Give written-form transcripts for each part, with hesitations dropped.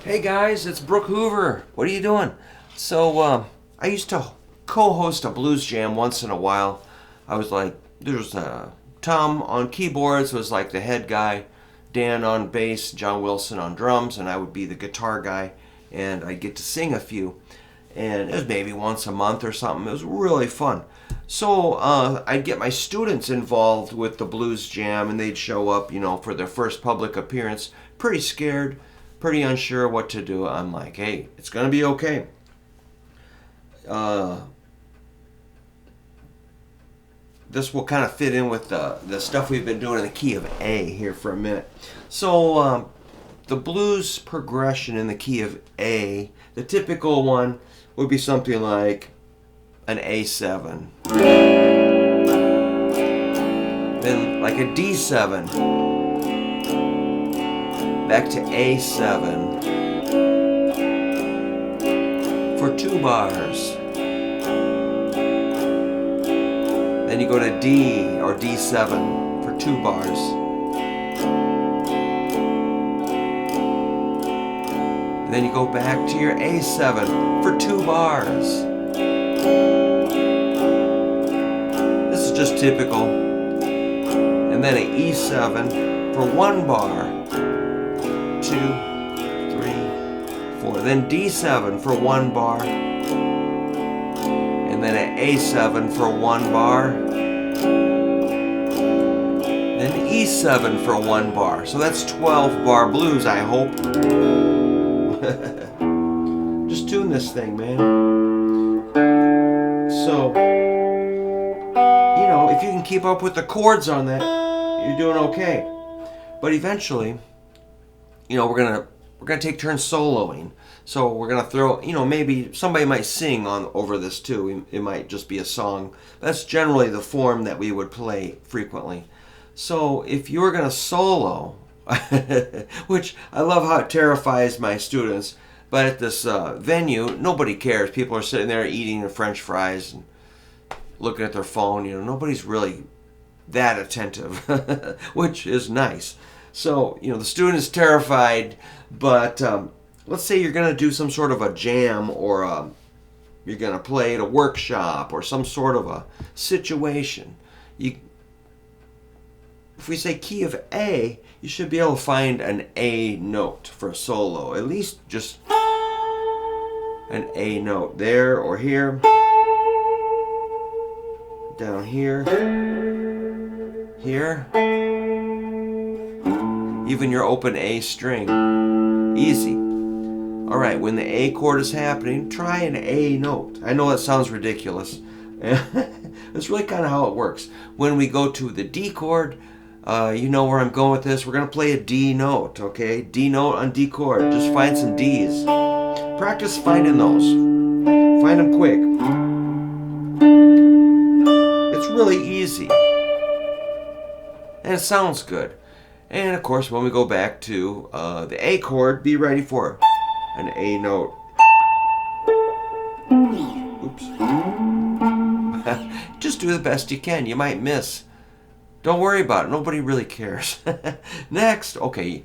Hey guys, it's Brook Hoover. What are you doing? I used to co-host a blues jam once in a while. I was like, there's Tom on keyboards was like the head guy, Dan on bass, John Wilson on drums, and I would be the guitar guy, and I'd get to sing a few. And it was maybe once a month or something. It was really fun. I'd get my students involved with the blues jam, and they'd show up, for their first public appearance, pretty scared, pretty unsure what to do. I'm like, hey, it's going to be okay. This will kind of fit in with the stuff we've been doing in the key of A here for a minute. The blues progression in the key of A, the typical one would be something like an A7, then like a D7, back to A7 for 2 bars. Then you go to D or D7 for 2 bars. And then you go back to your A7 for 2 bars. This is just typical. And then an E7 for 1 bar. 2, 3, 4. Then D7 for 1 bar. And then an A7 for 1 bar. Then E7 for 1 bar. So that's 12 bar blues, I hope. Just tune this thing, man. So, if you can keep up with the chords on that, you're doing okay. But eventually, we're gonna take turns soloing. So we're gonna throw, maybe somebody might sing on over this too. It might just be a song. That's generally the form that we would play frequently. So if you're gonna solo, which I love how it terrifies my students, but at this venue, nobody cares. People are sitting there eating their French fries and looking at their phone. Nobody's really that attentive, which is nice. So, the student is terrified, but let's say you're going to do some sort of a jam, or you're going to play at a workshop or some sort of a situation. If we say key of A, you should be able to find an A note for a solo. At least just an A note there or here. Down here. Here. Even your open A string. Easy. Alright, when the A chord is happening, try an A note. I know that sounds ridiculous. That's really kind of how it works. When we go to the D chord, you know where I'm going with this. We're going to play a D note, okay? D note on D chord. Just find some Ds. Practice finding those. Find them quick. It's really easy. And it sounds good. And of course, when we go back to the A chord, be ready for an A note. Oops. Just do the best you can. You might miss. Don't worry about it. Nobody really cares. Next, okay,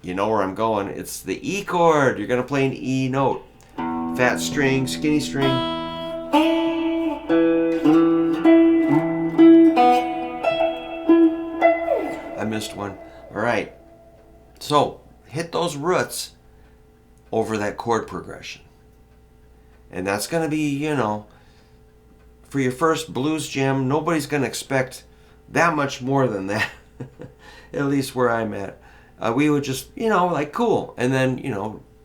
you know where I'm going. It's the E chord. You're going to play an E note. Fat string, skinny string. I missed one. All right. So, hit those roots over that chord progression. And that's going to be, for your first blues jam, nobody's going to expect that much more than that. At least where I'm at. We would just, cool. And then,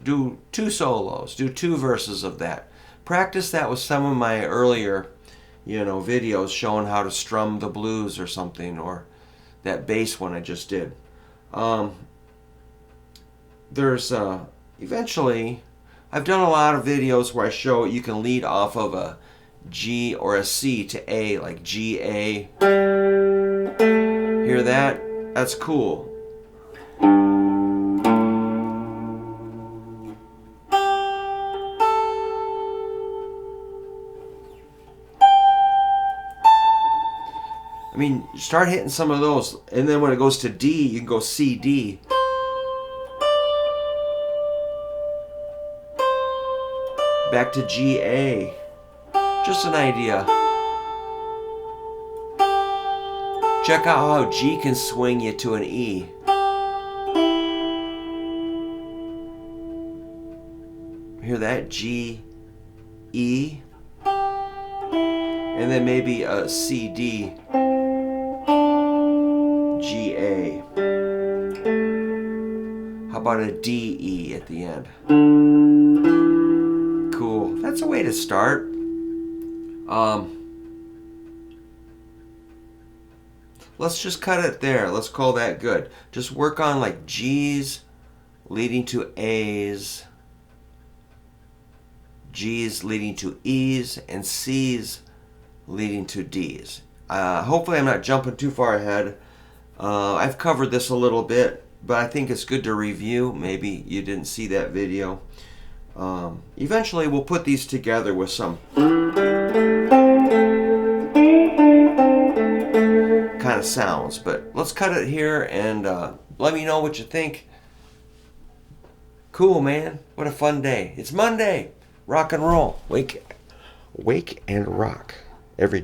do 2 solos, do 2 verses of that. Practice that with some of my earlier, videos showing how to strum the blues or something, or that bass one I just did. There's, eventually, I've done a lot of videos where I show you can lead off of a G or a C to A, like G, A. Hear that? That's cool. I mean, start hitting some of those, and then when it goes to D, you can go C, D. back to G-A. Just an idea. Check out how G can swing you to an E. Hear that? G, E, and then maybe a C, D, G, A. How about a D, E at the end? Cool. That's a way to start. Let's just cut it there. Let's call that good. Just work on like G's leading to A's, G's leading to E's, and C's leading to D's. Hopefully I'm not jumping too far ahead. I've covered this a little bit, but I think it's good to review. Maybe you didn't see that video. Eventually we'll put these together with some kind of sounds, but let's cut it here and let me know what you think. Cool, man. What a fun day. It's Monday. Rock and roll. Wake and rock.